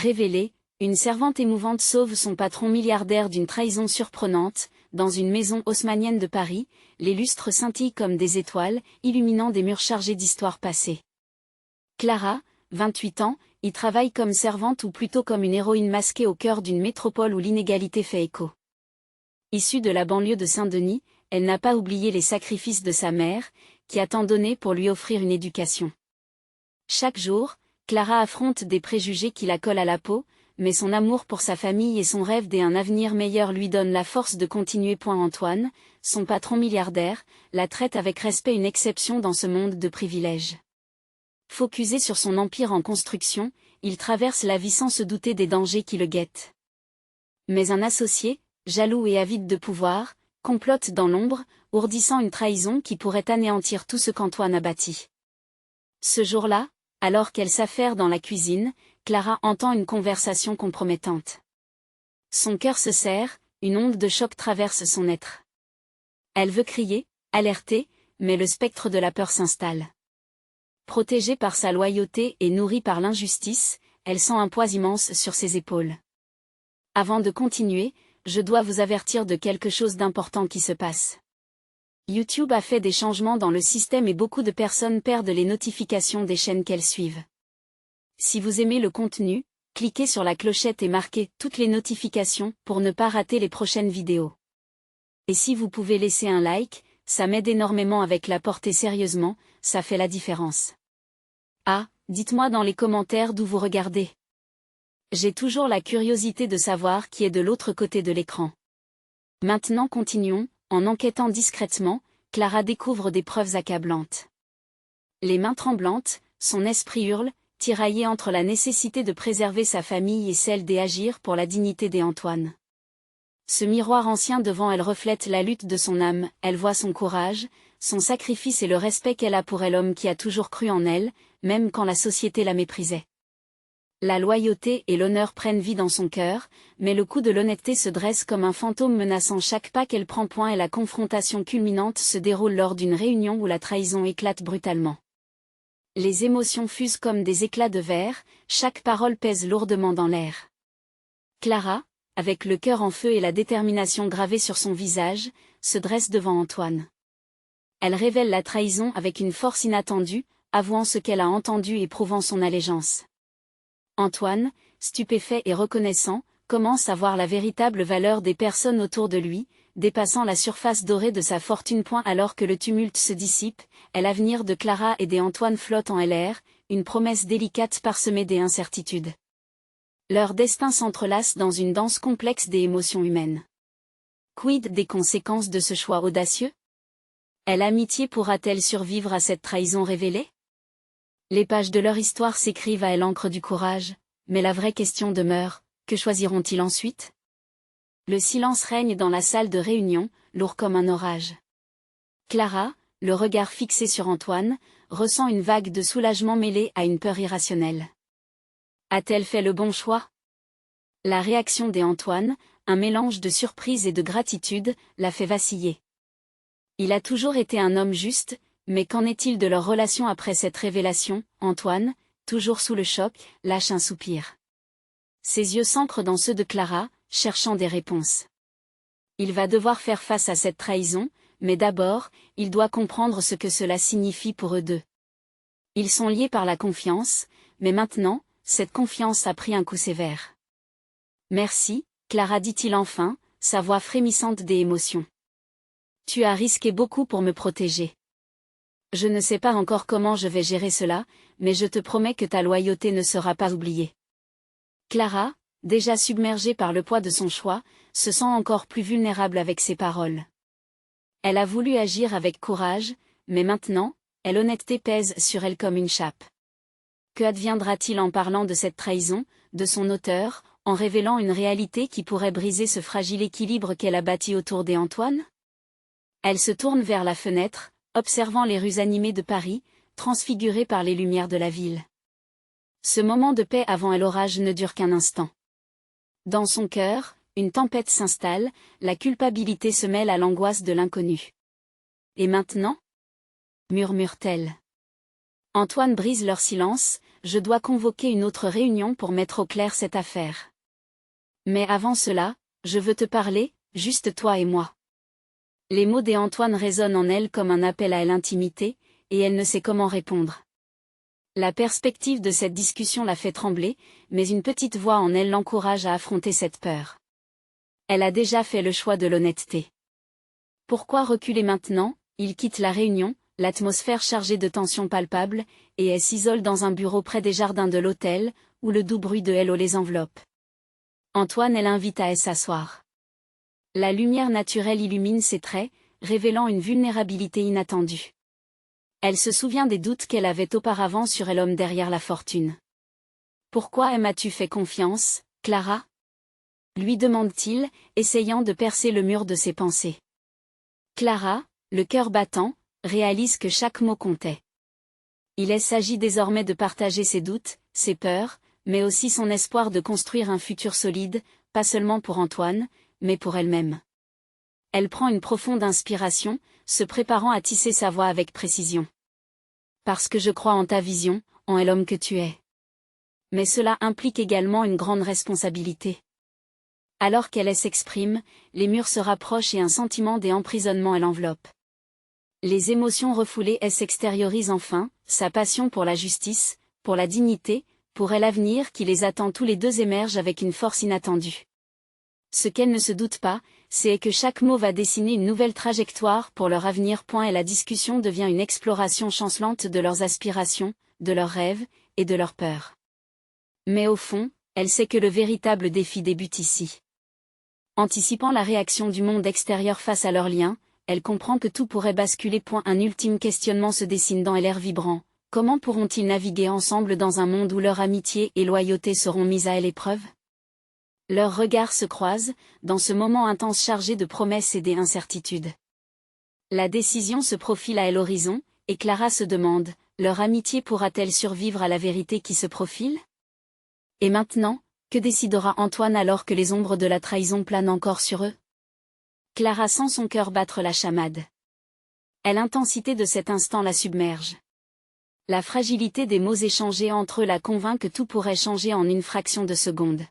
Révélée, une servante émouvante sauve son patron milliardaire d'une trahison surprenante. Dans une maison haussmannienne de Paris, les lustres scintillent comme des étoiles, illuminant des murs chargés d'histoires passées. Clara, 28 ans, y travaille comme servante ou plutôt comme une héroïne masquée au cœur d'une métropole où l'inégalité fait écho. Issue de la banlieue de Saint-Denis, elle n'a pas oublié les sacrifices de sa mère, qui a tant donné pour lui offrir une éducation. Chaque jour, Clara affronte des préjugés qui la collent à la peau, mais son amour pour sa famille et son rêve d'un avenir meilleur lui donnent la force de continuer. Antoine, son patron milliardaire, la traite avec respect, une exception dans ce monde de privilèges. Focusé sur son empire en construction, il traverse la vie sans se douter des dangers qui le guettent. Mais un associé, jaloux et avide de pouvoir, complote dans l'ombre, ourdissant une trahison qui pourrait anéantir tout ce qu'Antoine a bâti. Ce jour-là, alors qu'elle s'affaire dans la cuisine, Clara entend une conversation compromettante. Son cœur se serre, une onde de choc traverse son être. Elle veut crier, alerter, mais le spectre de la peur s'installe. Protégée par sa loyauté et nourrie par l'injustice, elle sent un poids immense sur ses épaules. Avant de continuer, je dois vous avertir de quelque chose d'important qui se passe. YouTube a fait des changements dans le système et beaucoup de personnes perdent les notifications des chaînes qu'elles suivent. Si vous aimez le contenu, cliquez sur la clochette et marquez toutes les notifications pour ne pas rater les prochaines vidéos. Et si vous pouvez laisser un like, ça m'aide énormément avec la portée. Sérieusement, ça fait la différence. Ah, dites-moi dans les commentaires d'où vous regardez. J'ai toujours la curiosité de savoir qui est de l'autre côté de l'écran. Maintenant continuons, en enquêtant discrètement, Clara découvre des preuves accablantes. Les mains tremblantes, son esprit hurle, tiraillé entre la nécessité de préserver sa famille et celle d'agir pour la dignité d'Antoine. Ce miroir ancien devant elle reflète la lutte de son âme, elle voit son courage, son sacrifice et le respect qu'elle a pour l'homme qui a toujours cru en elle, même quand la société la méprisait. La loyauté et l'honneur prennent vie dans son cœur, mais le coup de l'honnêteté se dresse comme un fantôme menaçant chaque pas qu'elle prend. Et la confrontation culminante se déroule lors d'une réunion où la trahison éclate brutalement. Les émotions fusent comme des éclats de verre, chaque parole pèse lourdement dans l'air. Clara, avec le cœur en feu et la détermination gravée sur son visage, se dresse devant Antoine. Elle révèle la trahison avec une force inattendue, avouant ce qu'elle a entendu et prouvant son allégeance. Antoine, stupéfait et reconnaissant, commence à voir la véritable valeur des personnes autour de lui, dépassant la surface dorée de sa fortune. Alors que le tumulte se dissipe, l'avenir de Clara et d'Antoine flotte en l'air, une promesse délicate parsemée d'incertitudes. Leur destin s'entrelace dans une danse complexe des émotions humaines. Quid des conséquences de ce choix audacieux? L'amitié pourra-t-elle survivre à cette trahison révélée? Les pages de leur histoire s'écrivent à l'encre du courage, mais la vraie question demeure, que choisiront-ils ensuite? Le silence règne dans la salle de réunion, lourd comme un orage. Clara, le regard fixé sur Antoine, ressent une vague de soulagement mêlée à une peur irrationnelle. A-t-elle fait le bon choix? La réaction d'Antoine, un mélange de surprise et de gratitude, la fait vaciller. Il a toujours été un homme juste, mais qu'en est-il de leur relation après cette révélation? Antoine, toujours sous le choc, lâche un soupir. Ses yeux s'ancrent dans ceux de Clara, cherchant des réponses. Il va devoir faire face à cette trahison, mais d'abord, il doit comprendre ce que cela signifie pour eux deux. Ils sont liés par la confiance, mais maintenant, cette confiance a pris un coup sévère. Merci, Clara, dit-il enfin, sa voix frémissante d'émotion. Tu as risqué beaucoup pour me protéger. Je ne sais pas encore comment je vais gérer cela, mais je te promets que ta loyauté ne sera pas oubliée. Clara, déjà submergée par le poids de son choix, se sent encore plus vulnérable avec ses paroles. Elle a voulu agir avec courage, mais maintenant, l'honnêteté pèse sur elle comme une chape. Que adviendra-t-il en parlant de cette trahison, de son auteur, en révélant une réalité qui pourrait briser ce fragile équilibre qu'elle a bâti autour d'Antoine? Elle se tourne vers la fenêtre, observant les rues animées de Paris, transfigurées par les lumières de la ville. Ce moment de paix avant l'orage ne dure qu'un instant. Dans son cœur, une tempête s'installe, la culpabilité se mêle à l'angoisse de l'inconnu. Et maintenant? Murmure-t-elle. Antoine brise leur silence, je dois convoquer une autre réunion pour mettre au clair cette affaire. Mais avant cela, je veux te parler, juste toi et moi. Les mots d'Antoine résonnent en elle comme un appel à l'intimité, et elle ne sait comment répondre. La perspective de cette discussion la fait trembler, mais une petite voix en elle l'encourage à affronter cette peur. Elle a déjà fait le choix de l'honnêteté. Pourquoi reculer maintenant? Il quitte la réunion, l'atmosphère chargée de tensions palpables, et elle s'isole dans un bureau près des jardins de l'hôtel, où le doux bruit de Hello les enveloppe. Antoine l'invite à s'asseoir. La lumière naturelle illumine ses traits, révélant une vulnérabilité inattendue. Elle se souvient des doutes qu'elle avait auparavant sur l'homme derrière la fortune. « Pourquoi m'as-tu fait confiance, Clara ?» lui demande-t-il, essayant de percer le mur de ses pensées. Clara, le cœur battant, réalise que chaque mot comptait. Il s'agit désormais de partager ses doutes, ses peurs, mais aussi son espoir de construire un futur solide, pas seulement pour Antoine, mais pour elle-même. Elle prend une profonde inspiration, se préparant à tisser sa voix avec précision. Parce que je crois en ta vision, en l'homme que tu es. Mais cela implique également une grande responsabilité. Alors qu'elle s'exprime, les murs se rapprochent et un sentiment d'emprisonnement l'enveloppe. Les émotions refoulées s'extériorisent enfin, sa passion pour la justice, pour la dignité, pour l'avenir qui les attend tous les deux émerge avec une force inattendue. Ce qu'elle ne se doute pas, c'est que chaque mot va dessiner une nouvelle trajectoire pour leur avenir. Et la discussion devient une exploration chancelante de leurs aspirations, de leurs rêves, et de leurs peurs. Mais au fond, elle sait que le véritable défi débute ici. Anticipant la réaction du monde extérieur face à leur lien, elle comprend que tout pourrait basculer. Un ultime questionnement se dessine dans l'air vibrant. Comment pourront-ils naviguer ensemble dans un monde où leur amitié et loyauté seront mises à l'épreuve ? Leurs regards se croisent, dans ce moment intense chargé de promesses et d'incertitudes. La décision se profile à l'horizon, et Clara se demande, leur amitié pourra-t-elle survivre à la vérité qui se profile ? Et maintenant, que décidera Antoine alors que les ombres de la trahison planent encore sur eux ? Clara sent son cœur battre la chamade. L'intensité de cet instant la submerge. La fragilité des mots échangés entre eux la convainc que tout pourrait changer en une fraction de seconde.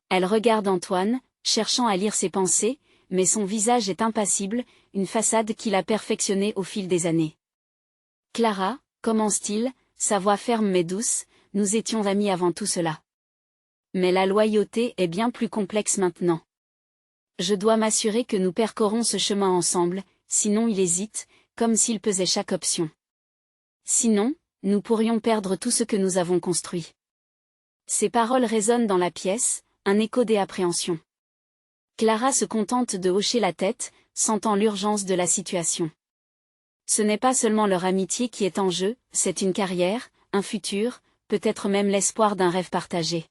Elle regarde Antoine, cherchant à lire ses pensées, mais son visage est impassible, une façade qu'il a perfectionnée au fil des années. « Clara, commence-t-il, sa voix ferme mais douce, nous étions amis avant tout cela. Mais la loyauté est bien plus complexe maintenant. Je dois m'assurer que nous parcourons ce chemin ensemble, sinon il hésite, comme s'il pesait chaque option. Sinon, nous pourrions perdre tout ce que nous avons construit. » Ces paroles résonnent dans la pièce, un écho d'appréhension. Clara se contente de hocher la tête, sentant l'urgence de la situation. Ce n'est pas seulement leur amitié qui est en jeu, c'est une carrière, un futur, peut-être même l'espoir d'un rêve partagé.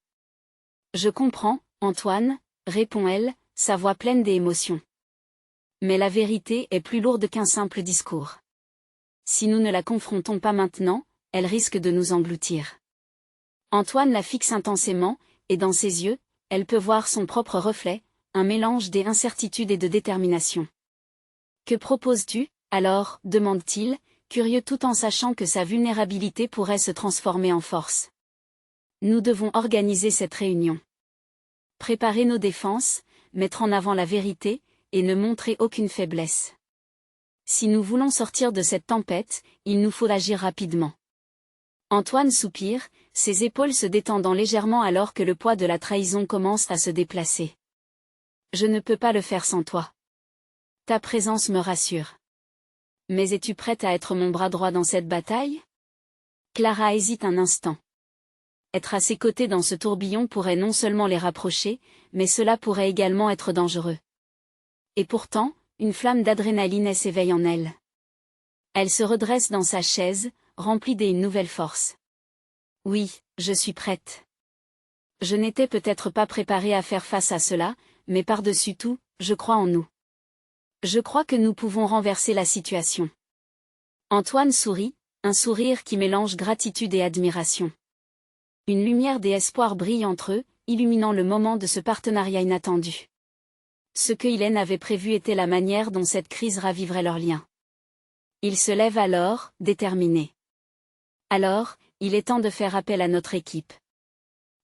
« Je comprends, Antoine, » répond-elle, sa voix pleine d'émotion. Mais la vérité est plus lourde qu'un simple discours. Si nous ne la confrontons pas maintenant, elle risque de nous engloutir. Antoine la fixe intensément, et dans ses yeux, elle peut voir son propre reflet, un mélange d'incertitude et de détermination. « Que proposes-tu, alors ?» demande-t-il, curieux tout en sachant que sa vulnérabilité pourrait se transformer en force. « Nous devons organiser cette réunion. Préparer nos défenses, mettre en avant la vérité, et ne montrer aucune faiblesse. Si nous voulons sortir de cette tempête, il nous faut agir rapidement. » Antoine soupire, ses épaules se détendant légèrement alors que le poids de la trahison commence à se déplacer. « Je ne peux pas le faire sans toi. Ta présence me rassure. Mais es-tu prête à être mon bras droit dans cette bataille ? » Clara hésite un instant. Être à ses côtés dans ce tourbillon pourrait non seulement les rapprocher, mais cela pourrait également être dangereux. Et pourtant, une flamme d'adrénaline s'éveille en elle. Elle se redresse dans sa chaise, remplie d'une nouvelle force. « Oui, je suis prête. Je n'étais peut-être pas préparée à faire face à cela, mais par-dessus tout, je crois en nous. Je crois que nous pouvons renverser la situation. » Antoine sourit, un sourire qui mélange gratitude et admiration. Une lumière d'espoir brille entre eux, illuminant le moment de ce partenariat inattendu. Ce que Hélène avait prévu était la manière dont cette crise raviverait leur lien. Il se lève alors, déterminé. Alors, il est temps de faire appel à notre équipe.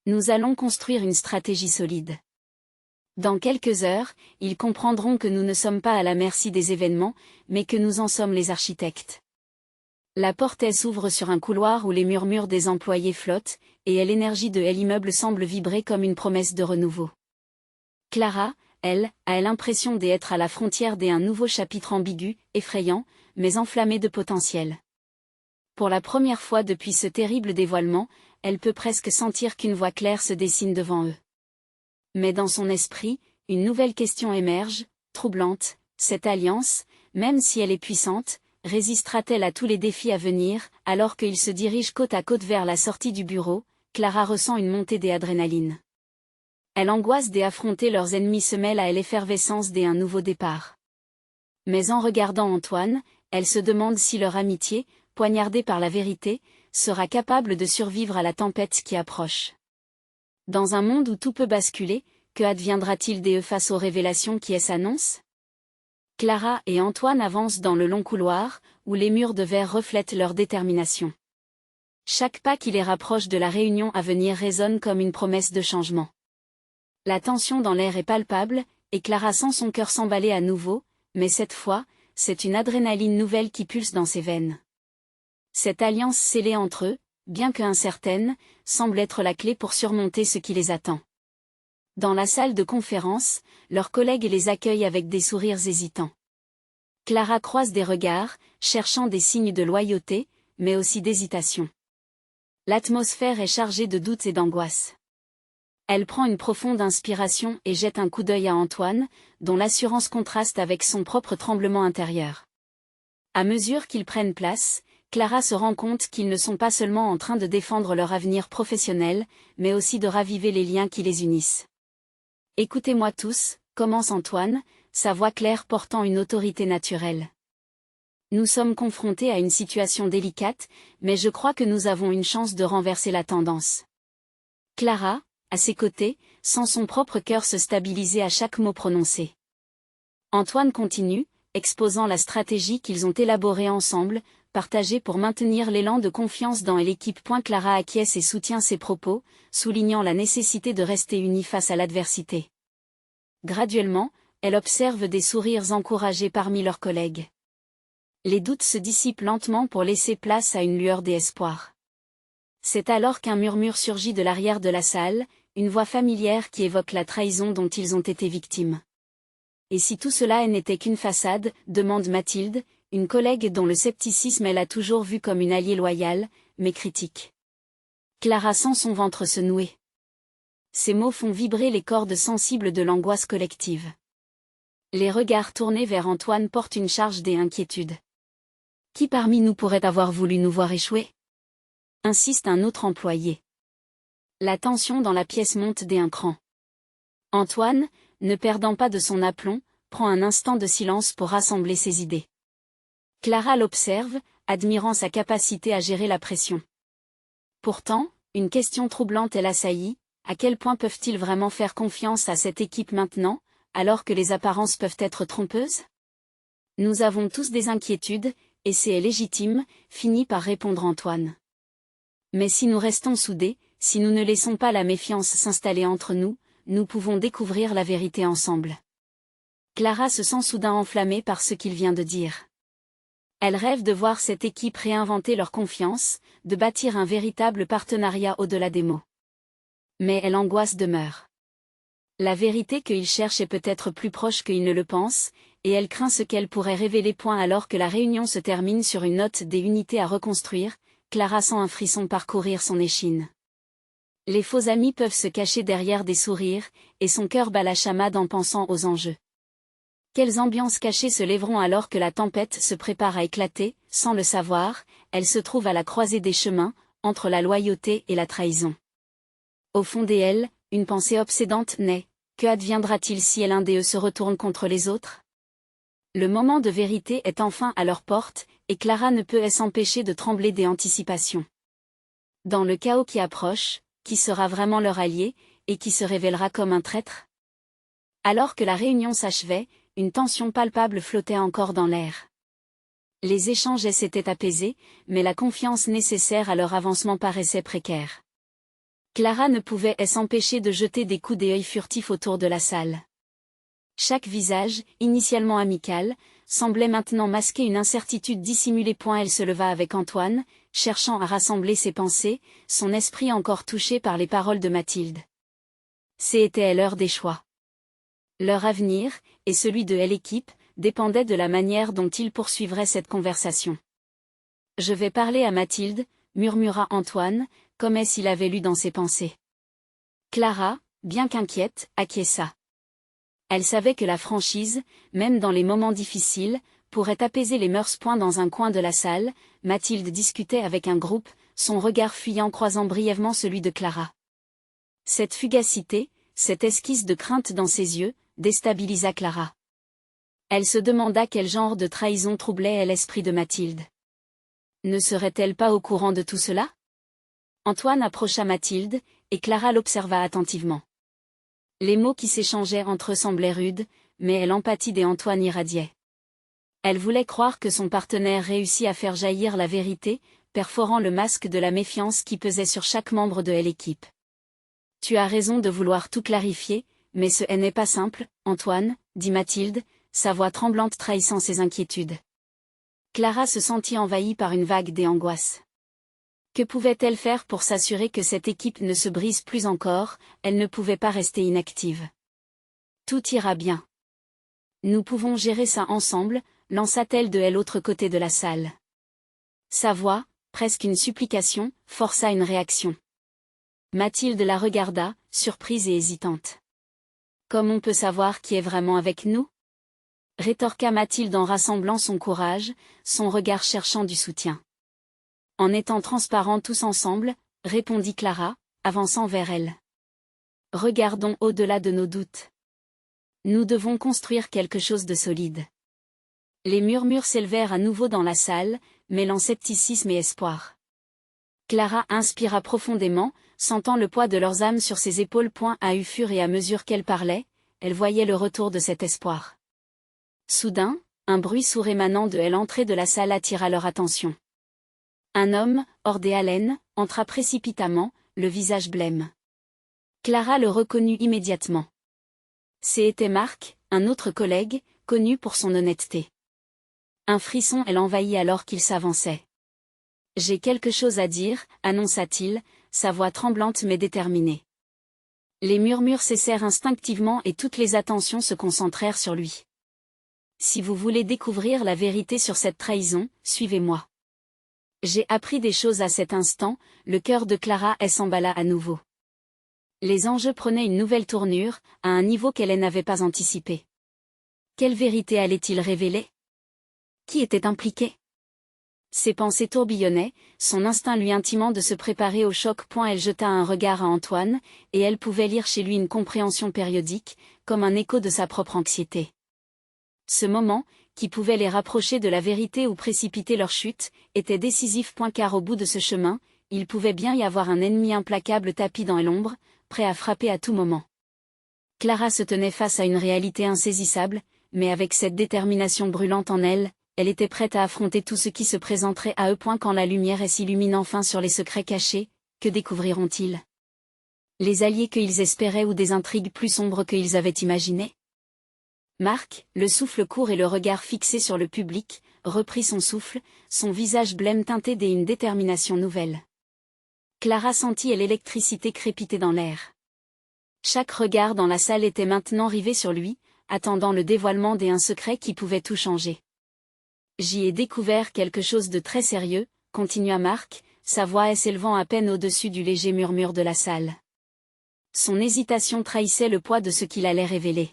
Nous allons construire une stratégie solide. Dans quelques heures, ils comprendront que nous ne sommes pas à la merci des événements, mais que nous en sommes les architectes. La porte s'ouvre sur un couloir où les murmures des employés flottent, et l'énergie de l'immeuble semble vibrer comme une promesse de renouveau. Clara, elle, a l'impression d'être à la frontière d'un nouveau chapitre ambigu, effrayant, mais enflammé de potentiel. Pour la première fois depuis ce terrible dévoilement, elle peut presque sentir qu'une voie claire se dessine devant eux. Mais dans son esprit, une nouvelle question émerge, troublante, cette alliance, même si elle est puissante, résistera-t-elle à tous les défis à venir? Alors qu'ils se dirigent côte à côte vers la sortie du bureau, Clara ressent une montée d'adrénaline. Elle angoisse d'affronter leurs ennemis se mêle à l'effervescence d'un nouveau départ. Mais en regardant Antoine, elle se demande si leur amitié, poignardée par la vérité, sera capable de survivre à la tempête qui approche. Dans un monde où tout peut basculer, que adviendra-t-il d'eux face aux révélations qui s'annoncent? Clara et Antoine avancent dans le long couloir, où les murs de verre reflètent leur détermination. Chaque pas qui les rapproche de la réunion à venir résonne comme une promesse de changement. La tension dans l'air est palpable, et Clara sent son cœur s'emballer à nouveau, mais cette fois, c'est une adrénaline nouvelle qui pulse dans ses veines. Cette alliance scellée entre eux, bien que incertaine, semble être la clé pour surmonter ce qui les attend. Dans la salle de conférence, leurs collègues les accueillent avec des sourires hésitants. Clara croise des regards, cherchant des signes de loyauté, mais aussi d'hésitation. L'atmosphère est chargée de doutes et d'angoisse. Elle prend une profonde inspiration et jette un coup d'œil à Antoine, dont l'assurance contraste avec son propre tremblement intérieur. À mesure qu'ils prennent place, Clara se rend compte qu'ils ne sont pas seulement en train de défendre leur avenir professionnel, mais aussi de raviver les liens qui les unissent. « Écoutez-moi tous », commence Antoine, sa voix claire portant une autorité naturelle. « Nous sommes confrontés à une situation délicate, mais je crois que nous avons une chance de renverser la tendance. » Clara, à ses côtés, sent son propre cœur se stabiliser à chaque mot prononcé. Antoine continue, exposant la stratégie qu'ils ont élaborée ensemble, partagée pour maintenir l'élan de confiance dans l'équipe. Clara acquiesce et soutient ses propos, soulignant la nécessité de rester unis face à l'adversité. Graduellement, elle observe des sourires encouragés parmi leurs collègues. Les doutes se dissipent lentement pour laisser place à une lueur d'espoir. C'est alors qu'un murmure surgit de l'arrière de la salle, une voix familière qui évoque la trahison dont ils ont été victimes. « Et si tout cela n'était qu'une façade ?» demande Mathilde, une collègue dont le scepticisme elle a toujours vu comme une alliée loyale, mais critique. Clara sent son ventre se nouer. Ces mots font vibrer les cordes sensibles de l'angoisse collective. Les regards tournés vers Antoine portent une charge d'inquiétude. « Qui parmi nous pourrait avoir voulu nous voir échouer ?» insiste un autre employé. La tension dans la pièce monte d'un cran. Antoine, ne perdant pas de son aplomb, prend un instant de silence pour rassembler ses idées. Clara l'observe, admirant sa capacité à gérer la pression. Pourtant, une question troublante l'assaillit, à quel point peuvent-ils vraiment faire confiance à cette équipe maintenant, alors que les apparences peuvent être trompeuses? Nous avons tous des inquiétudes, et c'est légitime, finit par répondre Antoine. Mais si nous restons soudés, si nous ne laissons pas la méfiance s'installer entre nous, nous pouvons découvrir la vérité ensemble. Clara se sent soudain enflammée par ce qu'il vient de dire. Elle rêve de voir cette équipe réinventer leur confiance, de bâtir un véritable partenariat au-delà des mots. Mais l'angoisse demeure. La vérité qu'il cherche est peut-être plus proche qu'il ne le pense, et elle craint ce qu'elle pourrait révéler. Alors que la réunion se termine sur une note des unités à reconstruire, Clara sent un frisson parcourir son échine. Les faux amis peuvent se cacher derrière des sourires, et son cœur bat la chamade en pensant aux enjeux. Quelles ambiances cachées se lèveront alors que la tempête se prépare à éclater? Sans le savoir, elle se trouve à la croisée des chemins, entre la loyauté et la trahison. Au fond d'elle, une pensée obsédante naît. Que adviendra-t-il si l'un d'eux se retourne contre les autres? Le moment de vérité est enfin à leur porte, et Clara ne peut s'empêcher de trembler d'anticipation. Dans le chaos qui approche, qui sera vraiment leur allié, et qui se révélera comme un traître? Alors que la réunion s'achevait, une tension palpable flottait encore dans l'air. Les échanges s'étaient apaisés, mais la confiance nécessaire à leur avancement paraissait précaire. Clara ne pouvait s'empêcher de jeter des coups d'œil furtifs autour de la salle. Chaque visage, initialement amical, semblait maintenant masquer une incertitude dissimulée. Elle se leva avec Antoine, cherchant à rassembler ses pensées, son esprit encore touché par les paroles de Mathilde. C'était l'heure des choix. Leur avenir, et celui de l'équipe, dépendait de la manière dont ils poursuivraient cette conversation. « Je vais parler à Mathilde », murmura Antoine, comme s'il avait lu dans ses pensées. Clara, bien qu'inquiète, acquiesça. Elle savait que la franchise, même dans les moments difficiles, pourrait apaiser les mœurs. Dans un coin de la salle, Mathilde discutait avec un groupe, son regard fuyant croisant brièvement celui de Clara. Cette fugacité, cette esquisse de crainte dans ses yeux, déstabilisa Clara. Elle se demanda quel genre de trahison troublait l'esprit de Mathilde. Ne serait-elle pas au courant de tout cela? Antoine approcha Mathilde, et Clara l'observa attentivement. Les mots qui s'échangeaient entre eux semblaient rudes, mais l'empathie d'Antoine irradiait. Elle voulait croire que son partenaire réussit à faire jaillir la vérité, perforant le masque de la méfiance qui pesait sur chaque membre de l'équipe. « Tu as raison de vouloir tout clarifier, mais ce n'est pas simple, Antoine, » dit Mathilde, sa voix tremblante trahissant ses inquiétudes. Clara se sentit envahie par une vague d'angoisse. Que pouvait-elle faire pour s'assurer que cette équipe ne se brise plus encore? Elle ne pouvait pas rester inactive. « Tout ira bien. Nous pouvons gérer ça ensemble, » lança-t-elle de l'autre côté de la salle. Sa voix, presque une supplication, força une réaction. Mathilde la regarda, surprise et hésitante. « Comme on peut savoir qui est vraiment avec nous? » rétorqua Mathilde en rassemblant son courage, son regard cherchant du soutien. « En étant transparents tous ensemble, » répondit Clara, avançant vers elle. « Regardons au-delà de nos doutes. Nous devons construire quelque chose de solide. » Les murmures s'élevèrent à nouveau dans la salle, mêlant scepticisme et espoir. Clara inspira profondément, sentant le poids de leurs âmes sur ses épaules. Au fur et à mesure qu'elle parlait, elle voyait le retour de cet espoir. Soudain, un bruit sourd émanant de l'entrée de la salle attira leur attention. Un homme, hors des haleines, entra précipitamment, le visage blême. Clara le reconnut immédiatement. C'était Marc, un autre collègue, connu pour son honnêteté. Un frisson l'envahit alors qu'il s'avançait. « J'ai quelque chose à dire, » annonça-t-il, sa voix tremblante mais déterminée. Les murmures cessèrent instinctivement et toutes les attentions se concentrèrent sur lui. « Si vous voulez découvrir la vérité sur cette trahison, suivez-moi. » J'ai appris des choses à cet instant, le cœur de Clara s'emballa à nouveau. Les enjeux prenaient une nouvelle tournure, à un niveau qu'elle n'avait pas anticipé. Quelle vérité allait-il révéler? Qui était impliqué? Ses pensées tourbillonnaient, son instinct lui intimant de se préparer au choc. Elle jeta un regard à Antoine, et elle pouvait lire chez lui une compréhension périodique, comme un écho de sa propre anxiété. Ce moment, qui pouvait les rapprocher de la vérité ou précipiter leur chute, était décisif. Car au bout de ce chemin, il pouvait bien y avoir un ennemi implacable tapi dans l'ombre, prêt à frapper à tout moment. Clara se tenait face à une réalité insaisissable, mais avec cette détermination brûlante en elle, elle était prête à affronter tout ce qui se présenterait à eux. Quand la lumière s'illumine enfin sur les secrets cachés, que découvriront-ils? Les alliés qu'ils espéraient ou des intrigues plus sombres qu'ils avaient imaginées? Marc, le souffle court et le regard fixé sur le public, reprit son souffle, son visage blême teinté d'une détermination nouvelle. Clara sentit l'électricité crépiter dans l'air. Chaque regard dans la salle était maintenant rivé sur lui, attendant le dévoilement d'un secret qui pouvait tout changer. J'y ai découvert quelque chose de très sérieux, continua Marc, sa voix s'élevant à peine au-dessus du léger murmure de la salle. Son hésitation trahissait le poids de ce qu'il allait révéler.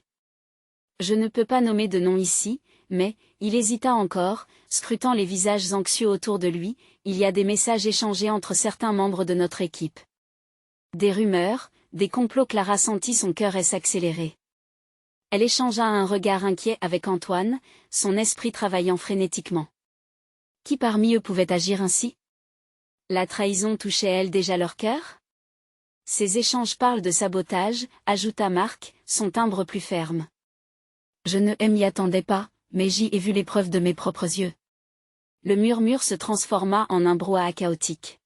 Je ne peux pas nommer de nom ici, mais, il hésita encore, scrutant les visages anxieux autour de lui, il y a des messages échangés entre certains membres de notre équipe. Des rumeurs, des complots. Clara sentit son cœur s'accélérer. Elle échangea un regard inquiet avec Antoine, son esprit travaillant frénétiquement. Qui parmi eux pouvait agir ainsi? La trahison touchait-elle déjà leur cœur? Ces échanges parlent de sabotage, ajouta Marc, son timbre plus ferme. Je ne m'y attendais pas, mais j'y ai vu les preuves de mes propres yeux. le murmure se transforma en un brouhaha chaotique.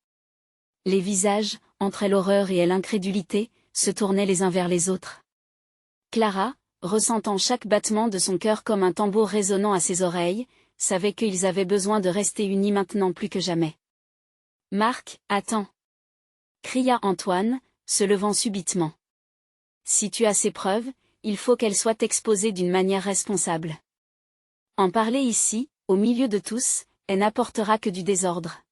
Les visages, entre l'horreur et l'incrédulité, se tournaient les uns vers les autres. Clara, ressentant chaque battement de son cœur comme un tambour résonnant à ses oreilles, savait qu'ils avaient besoin de rester unis maintenant plus que jamais. « Marc, attends !» cria Antoine, se levant subitement. « Si tu as ces preuves, il faut qu'elles soient exposées d'une manière responsable. En parler ici, au milieu de tous, elle n'apportera que du désordre. »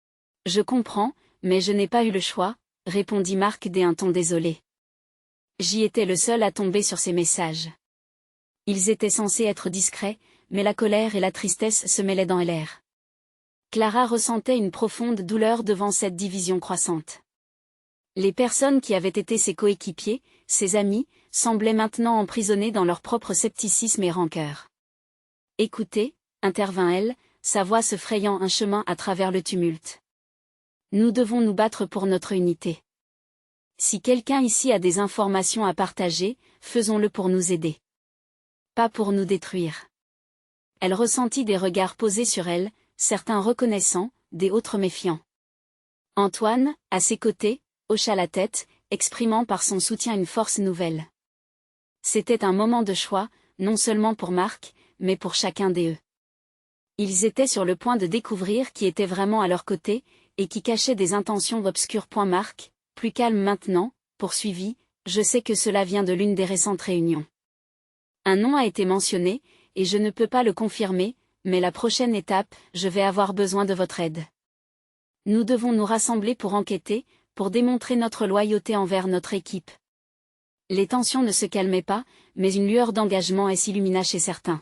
« Je comprends, mais je n'ai pas eu le choix, » répondit Marc d'un ton désolé. J'y étais le seul à tomber sur ces messages. Ils étaient censés être discrets, mais la colère et la tristesse se mêlaient dans l'air. Clara ressentait une profonde douleur devant cette division croissante. Les personnes qui avaient été ses coéquipiers, ses amis, semblaient maintenant emprisonnées dans leur propre scepticisme et rancœur. « Écoutez, » intervint-elle, sa voix se frayant un chemin à travers le tumulte. « Nous devons nous battre pour notre unité. Si quelqu'un ici a des informations à partager, faisons-le pour nous aider. Pas pour nous détruire. » Elle ressentit des regards posés sur elle, certains reconnaissants, des autres méfiants. Antoine, à ses côtés, hocha la tête, exprimant par son soutien une force nouvelle. C'était un moment de choix, non seulement pour Marc, mais pour chacun d'eux. Ils étaient sur le point de découvrir qui était vraiment à leur côté, et qui cachait des intentions obscures. Marc, plus calme maintenant, poursuivit, je sais que cela vient de l'une des récentes réunions. Un nom a été mentionné, et je ne peux pas le confirmer, mais la prochaine étape, je vais avoir besoin de votre aide. Nous devons nous rassembler pour enquêter, pour démontrer notre loyauté envers notre équipe. Les tensions ne se calmaient pas, mais une lueur d'engagement s'illumina chez certains.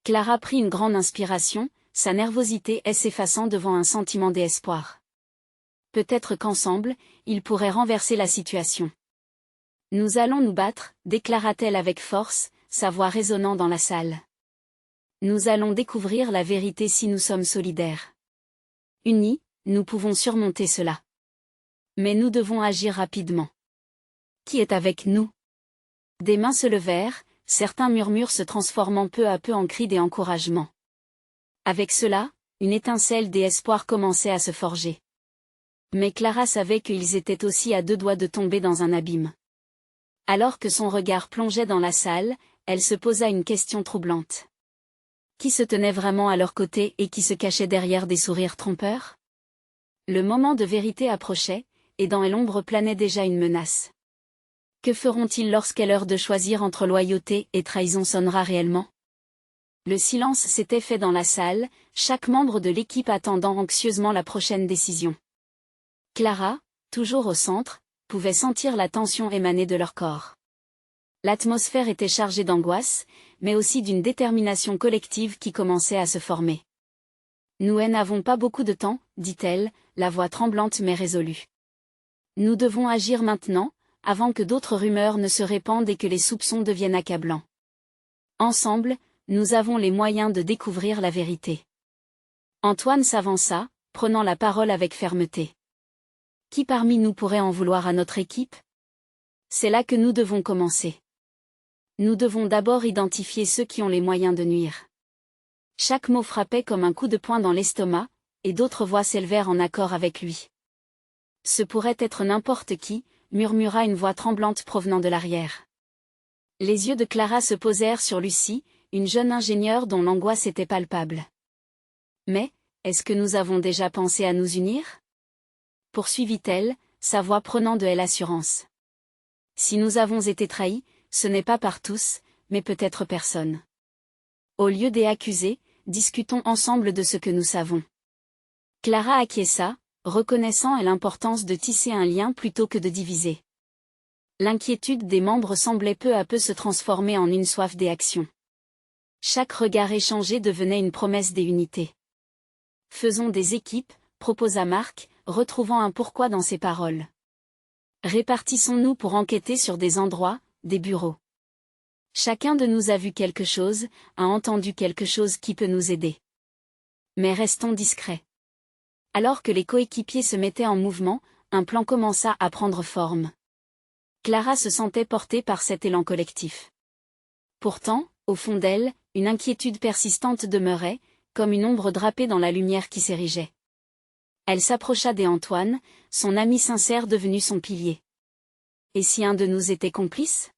Clara prit une grande inspiration, sa nervosité s'effaçant devant un sentiment d'espoir. Peut-être qu'ensemble, ils pourraient renverser la situation. Nous allons nous battre, déclara-t-elle avec force, sa voix résonnant dans la salle. Nous allons découvrir la vérité si nous sommes solidaires. Unis, nous pouvons surmonter cela. Mais nous devons agir rapidement. Qui est avec nous? Des mains se levèrent, certains murmures se transformant peu à peu en cris d'encouragement. Avec cela, une étincelle d'espoir commençait à se forger. Mais Clara savait qu'ils étaient aussi à deux doigts de tomber dans un abîme. Alors que son regard plongeait dans la salle, elle se posa une question troublante. Qui se tenait vraiment à leur côté et qui se cachait derrière des sourires trompeurs? Le moment de vérité approchait, et dans l'ombre planait déjà une menace. Que feront-ils lorsqu'est l'heure de choisir entre loyauté et trahison sonnera réellement? Le silence s'était fait dans la salle, chaque membre de l'équipe attendant anxieusement la prochaine décision. Clara, toujours au centre, pouvait sentir la tension émaner de leur corps. L'atmosphère était chargée d'angoisse, mais aussi d'une détermination collective qui commençait à se former. « Nous n'avons pas beaucoup de temps, dit-elle, la voix tremblante mais résolue. Nous devons agir maintenant, avant que d'autres rumeurs ne se répandent et que les soupçons deviennent accablants. Ensemble, nous avons les moyens de découvrir la vérité. » Antoine s'avança, prenant la parole avec fermeté. « Qui parmi nous pourrait en vouloir à notre équipe? C'est là que nous devons commencer. Nous devons d'abord identifier ceux qui ont les moyens de nuire. » Chaque mot frappait comme un coup de poing dans l'estomac, et d'autres voix s'élevèrent en accord avec lui. « Ce pourrait être n'importe qui, » murmura une voix tremblante provenant de l'arrière. Les yeux de Clara se posèrent sur Lucie, une jeune ingénieure dont l'angoisse était palpable. « Mais, est-ce que nous avons déjà pensé à nous unir ?» poursuivit-elle, sa voix prenant de l'assurance. « Si nous avons été trahis, ce n'est pas par tous, mais peut-être personne. Au lieu d'accuser, discutons ensemble de ce que nous savons. » Clara acquiesça, reconnaissant l'importance de tisser un lien plutôt que de diviser. L'inquiétude des membres semblait peu à peu se transformer en une soif d'action. Chaque regard échangé devenait une promesse d'unité. « Faisons des équipes, » proposa Marc, retrouvant un pourquoi dans ses paroles. « Répartissons-nous pour enquêter sur des endroits, des bureaux. Chacun de nous a vu quelque chose, a entendu quelque chose qui peut nous aider. Mais restons discrets. » Alors que les coéquipiers se mettaient en mouvement, un plan commença à prendre forme. Clara se sentait portée par cet élan collectif. Pourtant, au fond d'elle, une inquiétude persistante demeurait, comme une ombre drapée dans la lumière qui s'érigeait. Elle s'approcha d'Antoine, son ami sincère devenu son pilier. « Et si un de nous était complice ?»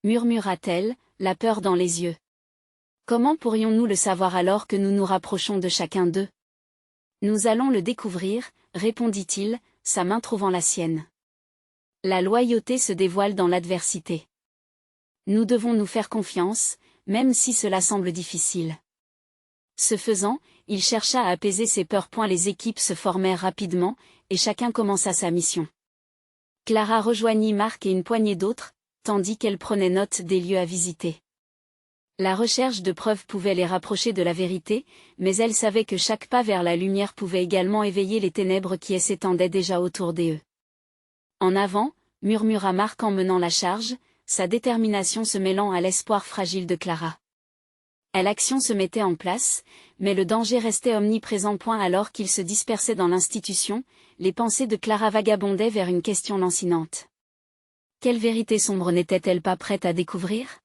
murmura-t-elle, la peur dans les yeux. « Comment pourrions-nous le savoir alors que nous nous rapprochons de chacun d'eux ? » « Nous allons le découvrir, » répondit-il, sa main trouvant la sienne. La loyauté se dévoile dans l'adversité. Nous devons nous faire confiance, même si cela semble difficile. Ce faisant, il chercha à apaiser ses peurs. Les équipes se formèrent rapidement, et chacun commença sa mission. Clara rejoignit Marc et une poignée d'autres, tandis qu'elle prenait note des lieux à visiter. La recherche de preuves pouvait les rapprocher de la vérité, mais elle savait que chaque pas vers la lumière pouvait également éveiller les ténèbres qui s'étendaient déjà autour d'eux. « En avant !» murmura Marc en menant la charge, sa détermination se mêlant à l'espoir fragile de Clara. L'action se mettait en place, mais le danger restait omniprésent. Alors qu'ils se dispersaient dans l'institution, les pensées de Clara vagabondaient vers une question lancinante. Quelle vérité sombre n'était-elle pas prête à découvrir ?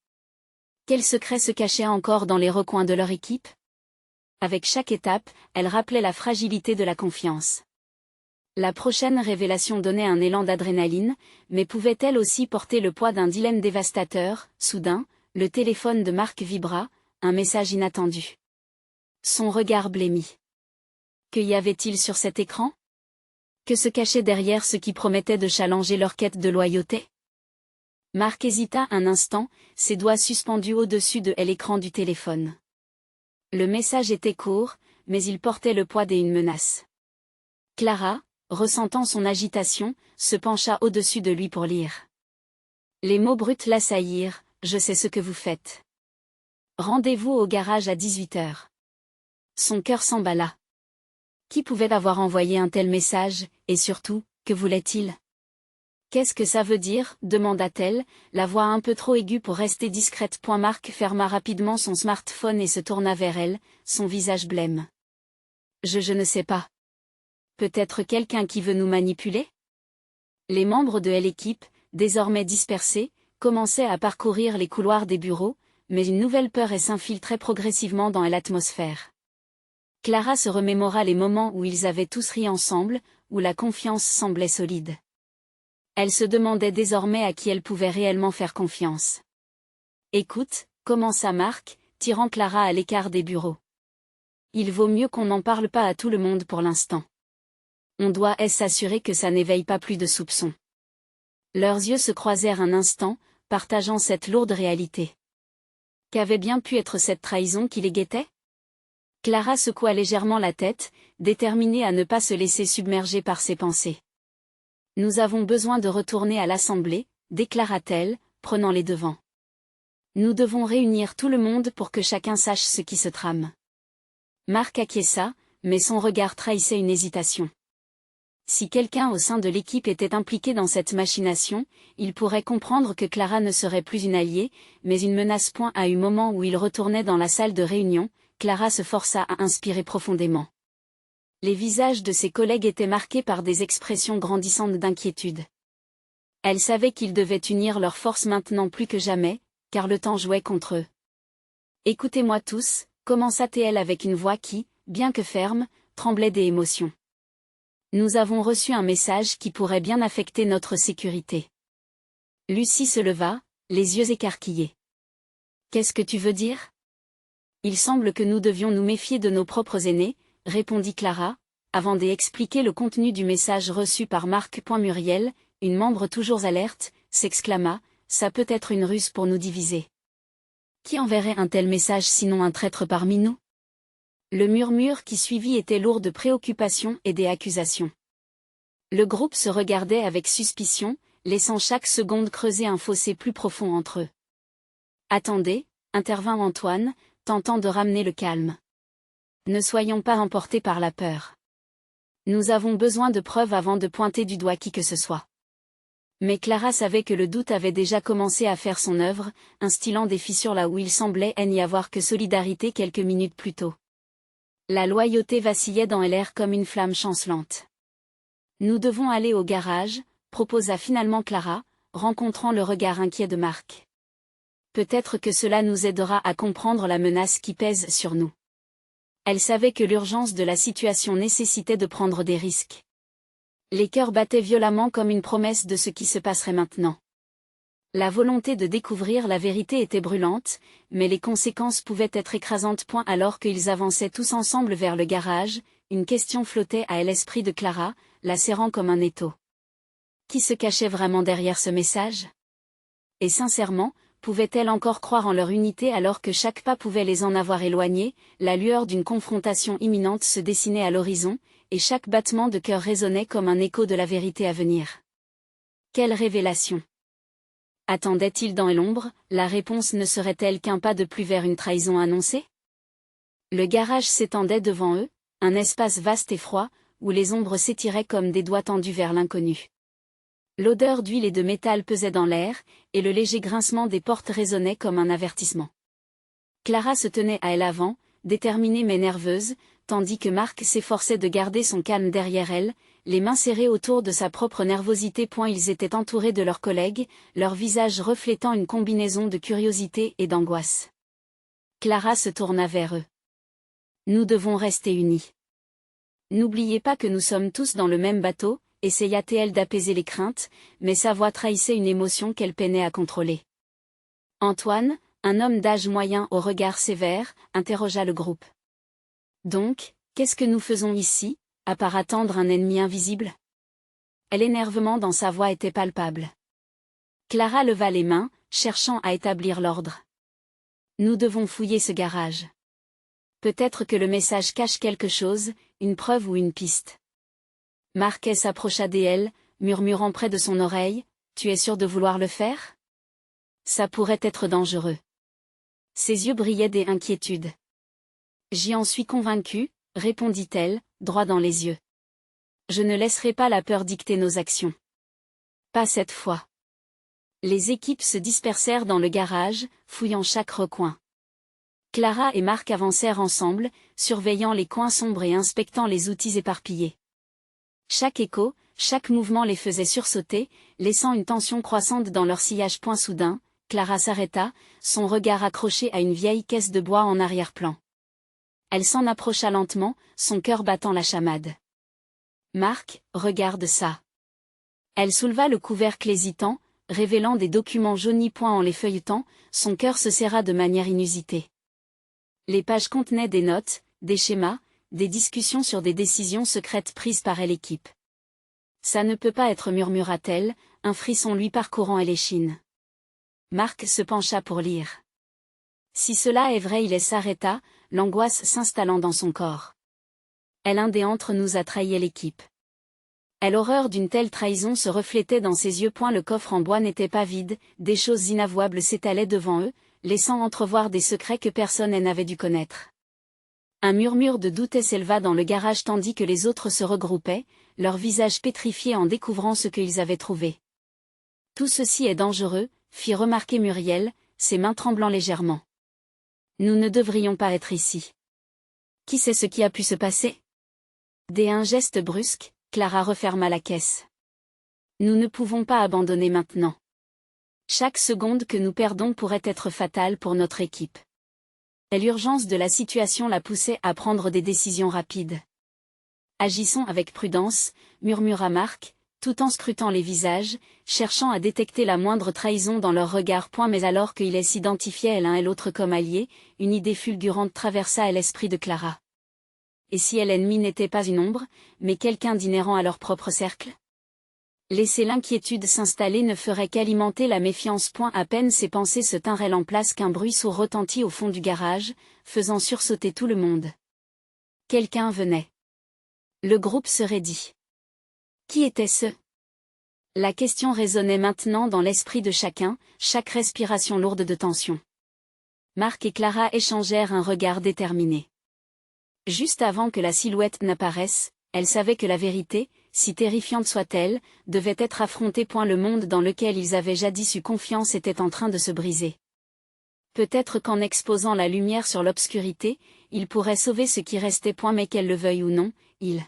Quel secret se cachait encore dans les recoins de leur équipe ? Avec chaque étape, elle rappelait la fragilité de la confiance. La prochaine révélation donnait un élan d'adrénaline, mais pouvait-elle aussi porter le poids d'un dilemme dévastateur ? Soudain, le téléphone de Marc vibra, un message inattendu. Son regard blêmit. Que y avait-il sur cet écran ? Que se cachait derrière ce qui promettait de challenger leur quête de loyauté ? Marc hésita un instant, ses doigts suspendus au-dessus de l'écran du téléphone. Le message était court, mais il portait le poids d'une menace. Clara, ressentant son agitation, se pencha au-dessus de lui pour lire. Les mots bruts l'assaillirent, « Je sais ce que vous faites. Rendez-vous au garage à 18h. » Son cœur s'emballa. Qui pouvait avoir envoyé un tel message, et surtout, que voulait-il ? « Qu'est-ce que ça veut dire ?» demanda-t-elle, la voix un peu trop aiguë pour rester discrète. Marc ferma rapidement son smartphone et se tourna vers elle, son visage blême. « Je ne sais pas. Peut-être quelqu'un qui veut nous manipuler ?» Les membres de l'équipe, désormais dispersés, commençaient à parcourir les couloirs des bureaux, mais une nouvelle peur s'infiltrait progressivement dans l'atmosphère. Clara se remémora les moments où ils avaient tous ri ensemble, où la confiance semblait solide. Elle se demandait désormais à qui elle pouvait réellement faire confiance. « Écoute », commença Marc, tirant Clara à l'écart des bureaux. « Il vaut mieux qu'on n'en parle pas à tout le monde pour l'instant. On doit s'assurer que ça n'éveille pas plus de soupçons. » Leurs yeux se croisèrent un instant, partageant cette lourde réalité. Qu'avait bien pu être cette trahison qui les guettait ? Clara secoua légèrement la tête, déterminée à ne pas se laisser submerger par ses pensées. « Nous avons besoin de retourner à l'Assemblée, » déclara-t-elle, prenant les devants. « Nous devons réunir tout le monde pour que chacun sache ce qui se trame. » Marc acquiesça, mais son regard trahissait une hésitation. Si quelqu'un au sein de l'équipe était impliqué dans cette machination, il pourrait comprendre que Clara ne serait plus une alliée, mais une menace. À un moment où il retournait dans la salle de réunion, Clara se força à inspirer profondément. Les visages de ses collègues étaient marqués par des expressions grandissantes d'inquiétude. Elle savait qu'ils devaient unir leurs forces maintenant plus que jamais, car le temps jouait contre eux. « Écoutez-moi tous », commença-t-elle avec une voix qui, bien que ferme, tremblait d'émotion. « Nous avons reçu un message qui pourrait bien affecter notre sécurité. » Lucie se leva, les yeux écarquillés. « Qu'est-ce que tu veux dire ? » « Il semble que nous devions nous méfier de nos propres aînés, » répondit Clara, avant d'expliquer le contenu du message reçu par Marc. Muriel, une membre toujours alerte, s'exclama, « Ça peut être une ruse pour nous diviser. Qui enverrait un tel message sinon un traître parmi nous ?» Le murmure qui suivit était lourd de préoccupations et d'accusations. Le groupe se regardait avec suspicion, laissant chaque seconde creuser un fossé plus profond entre eux. « Attendez », intervint Antoine, tentant de ramener le calme. « Ne soyons pas emportés par la peur. Nous avons besoin de preuves avant de pointer du doigt qui que ce soit. » Mais Clara savait que le doute avait déjà commencé à faire son œuvre, instillant des fissures là où il semblait n'y avoir que solidarité quelques minutes plus tôt. La loyauté vacillait dans l'air comme une flamme chancelante. « Nous devons aller au garage », proposa finalement Clara, rencontrant le regard inquiet de Marc. « Peut-être que cela nous aidera à comprendre la menace qui pèse sur nous. » Elle savait que l'urgence de la situation nécessitait de prendre des risques. Les cœurs battaient violemment comme une promesse de ce qui se passerait maintenant. La volonté de découvrir la vérité était brûlante, mais les conséquences pouvaient être écrasantes. Alors qu'ils avançaient tous ensemble vers le garage, une question flottait à l'esprit de Clara, la serrant comme un étau. Qui se cachait vraiment derrière ce message? Et sincèrement, pouvait-elle encore croire en leur unité alors que chaque pas pouvait les en avoir éloignés? La lueur d'une confrontation imminente se dessinait à l'horizon, et chaque battement de cœur résonnait comme un écho de la vérité à venir. Quelle révélation! Attendait-il dans l'ombre? La réponse ne serait-elle qu'un pas de plus vers une trahison annoncée? Le garage s'étendait devant eux, un espace vaste et froid, où les ombres s'étiraient comme des doigts tendus vers l'inconnu. L'odeur d'huile et de métal pesait dans l'air, et le léger grincement des portes résonnait comme un avertissement. Clara se tenait à l'avant, déterminée mais nerveuse, tandis que Marc s'efforçait de garder son calme derrière elle, les mains serrées autour de sa propre nervosité. Ils étaient entourés de leurs collègues, leurs visages reflétant une combinaison de curiosité et d'angoisse. Clara se tourna vers eux. Nous devons rester unis. N'oubliez pas que nous sommes tous dans le même bateau, essaya-t-elle d'apaiser les craintes, mais sa voix trahissait une émotion qu'elle peinait à contrôler. Antoine, un homme d'âge moyen au regard sévère, interrogea le groupe. Donc, qu'est-ce que nous faisons ici, à part attendre un ennemi invisible? L'énervement dans sa voix était palpable. Clara leva les mains, cherchant à établir l'ordre. Nous devons fouiller ce garage. Peut-être que le message cache quelque chose, une preuve ou une piste. Marquet s'approcha d'elle, murmurant près de son oreille, « Tu es sûr de vouloir le faire? Ça pourrait être dangereux. » Ses yeux brillaient d'inquiétude. « J'y en suis convaincue, » répondit-elle, droit dans les yeux. « Je ne laisserai pas la peur dicter nos actions. » Pas cette fois. Les équipes se dispersèrent dans le garage, fouillant chaque recoin. Clara et Marc avancèrent ensemble, surveillant les coins sombres et inspectant les outils éparpillés. Chaque écho, chaque mouvement les faisait sursauter, laissant une tension croissante dans leur sillage. Soudain, Clara s'arrêta, son regard accroché à une vieille caisse de bois en arrière-plan. Elle s'en approcha lentement, son cœur battant la chamade. « Marc, regarde ça. » Elle souleva le couvercle hésitant, révélant des documents jaunis. En les feuilletant, son cœur se serra de manière inusitée. Les pages contenaient des notes, des schémas, des discussions sur des décisions secrètes prises par l'équipe. « Ça ne peut pas être, murmura-t-elle, un frisson lui parcourant l'échine. Marc se pencha pour lire. Si cela est vrai, il s'arrêta, l'angoisse s'installant dans son corps. L'un des entre nous a trahi l'équipe. L'horreur d'une telle trahison se reflétait dans ses yeux. Le coffre en bois n'était pas vide, des choses inavouables s'étalaient devant eux, laissant entrevoir des secrets que personne n'avait dû connaître. Un murmure de doute s'éleva dans le garage tandis que les autres se regroupaient, leurs visages pétrifiés en découvrant ce qu'ils avaient trouvé. « Tout ceci est dangereux, » fit remarquer Muriel, ses mains tremblant légèrement. « Nous ne devrions pas être ici. » Qui sait ce qui a pu se passer? Dès un geste brusque, Clara referma la caisse. « Nous ne pouvons pas abandonner maintenant. Chaque seconde que nous perdons pourrait être fatale pour notre équipe. » L'urgence de la situation la poussait à prendre des décisions rapides. « Agissons avec prudence, » murmura Marc, tout en scrutant les visages, cherchant à détecter la moindre trahison dans leurs regards. Mais alors qu'ils s'identifiaient l'un et l'autre comme alliés, une idée fulgurante traversa l'esprit de Clara. Et si l'ennemi n'était pas une ombre, mais quelqu'un d'inhérent à leur propre cercle? Laisser l'inquiétude s'installer ne ferait qu'alimenter la méfiance. À peine ces pensées se tinrent en place qu'un bruit sourd retentit au fond du garage, faisant sursauter tout le monde. Quelqu'un venait. Le groupe se raidit. Qui était-ce? La question résonnait maintenant dans l'esprit de chacun, chaque respiration lourde de tension. Marc et Clara échangèrent un regard déterminé. Juste avant que la silhouette n'apparaisse, elle savait que la vérité, si terrifiante soit-elle, devait être affrontée. Le monde dans lequel ils avaient jadis eu confiance était en train de se briser. Peut-être qu'en exposant la lumière sur l'obscurité, ils pourraient sauver ce qui restait. Mais qu'elle le veuille ou non, ils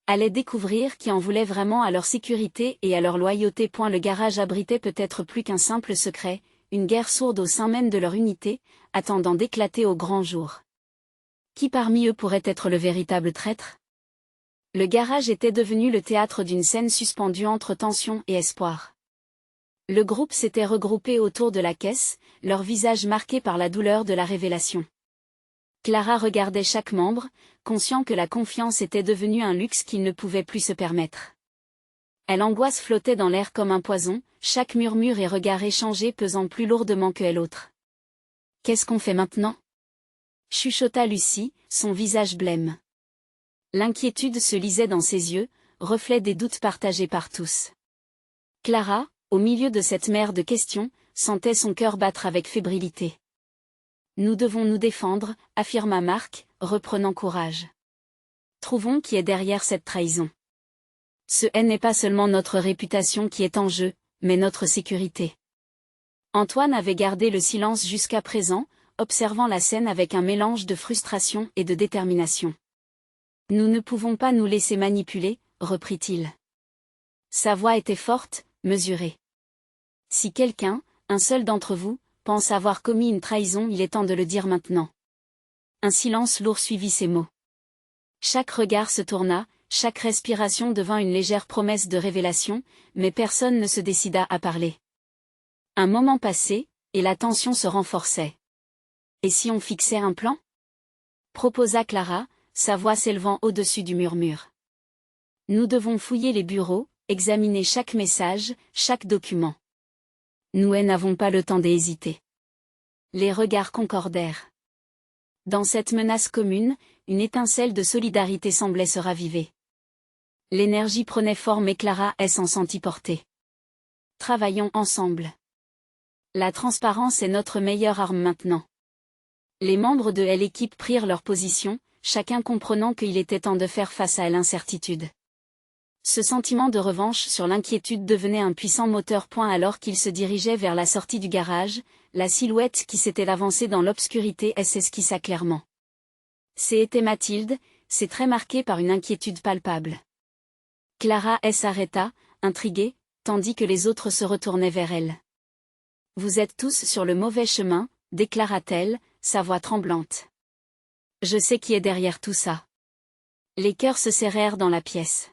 allaient découvrir qui en voulait vraiment à leur sécurité et à leur loyauté. Le garage abritait peut-être plus qu'un simple secret, une guerre sourde au sein même de leur unité, attendant d'éclater au grand jour. Qui parmi eux pourrait être le véritable traître? Le garage était devenu le théâtre d'une scène suspendue entre tension et espoir. Le groupe s'était regroupé autour de la caisse, leurs visages marqués par la douleur de la révélation. Clara regardait chaque membre, conscient que la confiance était devenue un luxe qu'il ne pouvait plus se permettre. L'angoisse flottait dans l'air comme un poison, chaque murmure et regard échangé pesant plus lourdement que l'autre. « Qu'est-ce qu'on fait maintenant ?» chuchota Lucie, son visage blême. L'inquiétude se lisait dans ses yeux, reflet des doutes partagés par tous. Clara, au milieu de cette mer de questions, sentait son cœur battre avec fébrilité. « Nous devons nous défendre, affirma Marc, reprenant courage. Trouvons qui est derrière cette trahison. Ce n'est pas seulement notre réputation qui est en jeu, mais notre sécurité. » Antoine avait gardé le silence jusqu'à présent, observant la scène avec un mélange de frustration et de détermination. « Nous ne pouvons pas nous laisser manipuler, reprit-il. Sa voix était forte, mesurée. Si quelqu'un, un seul d'entre vous, pense avoir commis une trahison, il est temps de le dire maintenant. Un silence lourd suivit ces mots. Chaque regard se tourna, chaque respiration devint une légère promesse de révélation, mais personne ne se décida à parler. Un moment passé, et la tension se renforçait. « Et si on fixait un plan ?» proposa Clara, sa voix s'élevant au-dessus du murmure. « Nous devons fouiller les bureaux, examiner chaque message, chaque document. Nous n'avons pas le temps d'hésiter. » Les regards concordèrent. Dans cette menace commune, une étincelle de solidarité semblait se raviver. L'énergie prenait forme et Clara s'en sentit porter. « Travaillons ensemble. La transparence est notre meilleure arme maintenant. » Les membres de l'équipe prirent leur position, chacun comprenant qu'il était temps de faire face à l'incertitude. Ce sentiment de revanche sur l'inquiétude devenait un puissant moteur. Alors qu'ils se dirigeaient vers la sortie du garage, la silhouette qui s'était avancée dans l'obscurité s'esquissa clairement. C'était Mathilde, c'est très marqué par une inquiétude palpable. Clara s'arrêta, intriguée, tandis que les autres se retournaient vers elle. « Vous êtes tous sur le mauvais chemin, » déclara-t-elle, sa voix tremblante. « Je sais qui est derrière tout ça. » Les cœurs se serrèrent dans la pièce.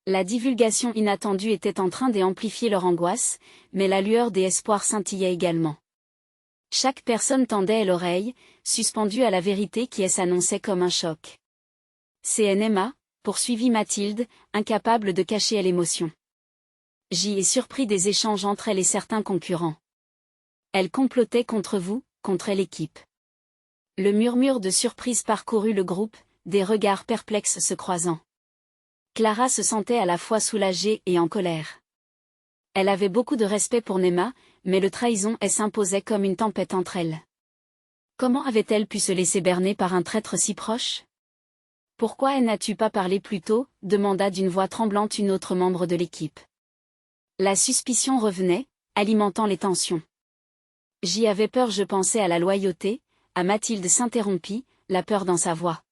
La divulgation inattendue était en train d'amplifier leur angoisse, mais la lueur des espoirs scintillait également. Chaque personne tendait l'oreille, suspendue à la vérité qui s'annonçait comme un choc. « C'est Emma », poursuivit Mathilde, incapable de cacher l'émotion. « J'y ai surpris des échanges entre elle et certains concurrents. Elle complotait contre vous, contre l'équipe. » Le murmure de surprise parcourut le groupe, des regards perplexes se croisant. Clara se sentait à la fois soulagée et en colère. Elle avait beaucoup de respect pour Emma, mais le trahison s'imposait comme une tempête entre elles. Comment avait-elle pu se laisser berner par un traître si proche? « Pourquoi n'as-tu pas parlé plus tôt ?» demanda d'une voix tremblante une autre membre de l'équipe. La suspicion revenait, alimentant les tensions. « J'y avais peur, je pensais à la loyauté. » À Mathilde s'interrompit, la peur dans sa voix.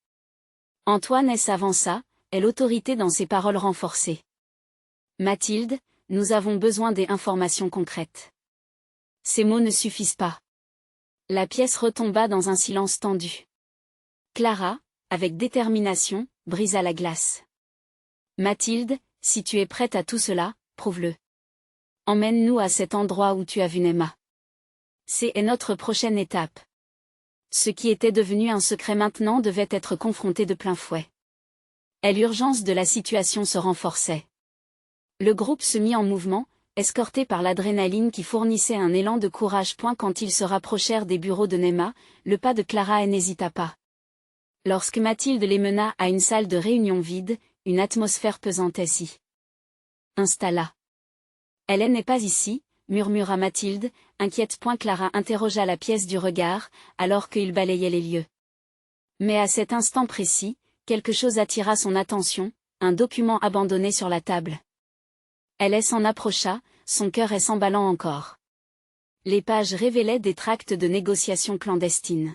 Antoine s'avança, et l'autorité dans ses paroles renforcée. « Mathilde, nous avons besoin des informations concrètes. » Ces mots ne suffisent pas. La pièce retomba dans un silence tendu. Clara, avec détermination, brisa la glace. « Mathilde, si tu es prête à tout cela, prouve-le. Emmène-nous à cet endroit où tu as vu Emma. C'est notre prochaine étape. » Ce qui était devenu un secret maintenant devait être confronté de plein fouet. Et l'urgence de la situation se renforçait. Le groupe se mit en mouvement, escorté par l'adrénaline qui fournissait un élan de courage. Quand ils se rapprochèrent des bureaux de Emma, le pas de Clara n'hésita pas. Lorsque Mathilde les mena à une salle de réunion vide, une atmosphère pesante s'y installa. « Elle n'est pas ici », murmura Mathilde, inquiète. Clara interrogea la pièce du regard, alors qu'il balayait les lieux. Mais à cet instant précis, quelque chose attira son attention, un document abandonné sur la table. Elle s'en approcha, son cœur s'emballant encore. Les pages révélaient des tracts de négociations clandestines.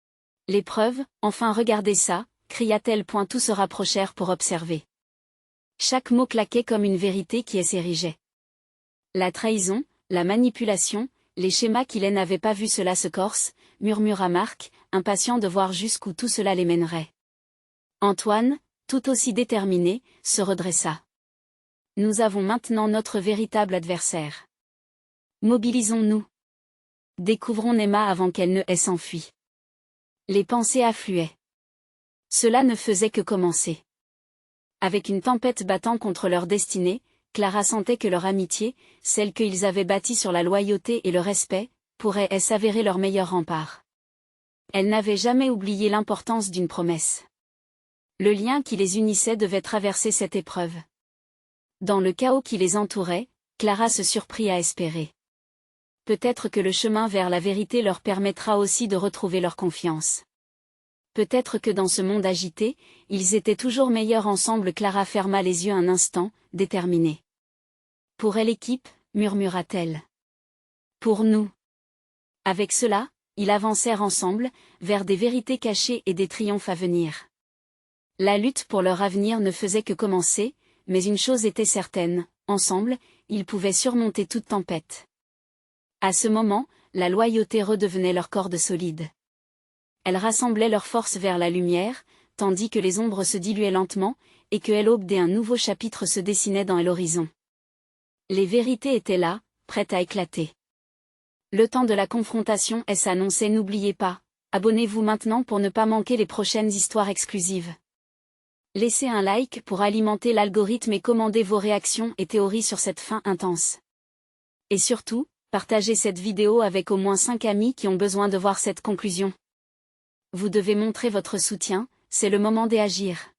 « Les preuves, enfin regardez ça !» cria-t-elle. Tous se rapprochèrent pour observer. Chaque mot claquait comme une vérité qui s'érigeait. La trahison, la manipulation, les schémas qu'il n'avait pas vus, cela se corse, murmura Marc, impatient de voir jusqu'où tout cela les mènerait. Antoine, tout aussi déterminé, se redressa. Nous avons maintenant notre véritable adversaire. Mobilisons-nous. Découvrons Neyma avant qu'elle ne ait s'enfui. Les pensées affluaient. Cela ne faisait que commencer. Avec une tempête battant contre leur destinée, Clara sentait que leur amitié, celle qu'ils avaient bâtie sur la loyauté et le respect, pourrait s'avérer leur meilleur rempart. Elle n'avait jamais oublié l'importance d'une promesse. Le lien qui les unissait devait traverser cette épreuve. Dans le chaos qui les entourait, Clara se surprit à espérer. Peut-être que le chemin vers la vérité leur permettra aussi de retrouver leur confiance. Peut-être que dans ce monde agité, ils étaient toujours meilleurs ensemble. Clara ferma les yeux un instant, déterminée. Pour elle équipe, murmura-t-elle. Pour nous. Avec cela, ils avancèrent ensemble, vers des vérités cachées et des triomphes à venir. La lutte pour leur avenir ne faisait que commencer, mais une chose était certaine, ensemble, ils pouvaient surmonter toute tempête. À ce moment, la loyauté redevenait leur corde solide. Elles rassemblaient leurs forces vers la lumière, tandis que les ombres se diluaient lentement, et que l'aube d'un nouveau chapitre se dessinait dans l'horizon. Les vérités étaient là, prêtes à éclater. Le temps de la confrontation s'annonçait. N'oubliez pas, abonnez-vous maintenant pour ne pas manquer les prochaines histoires exclusives. Laissez un like pour alimenter l'algorithme et commandez vos réactions et théories sur cette fin intense. Et surtout, partagez cette vidéo avec au moins 5 amis qui ont besoin de voir cette conclusion. Vous devez montrer votre soutien, c'est le moment d'agir.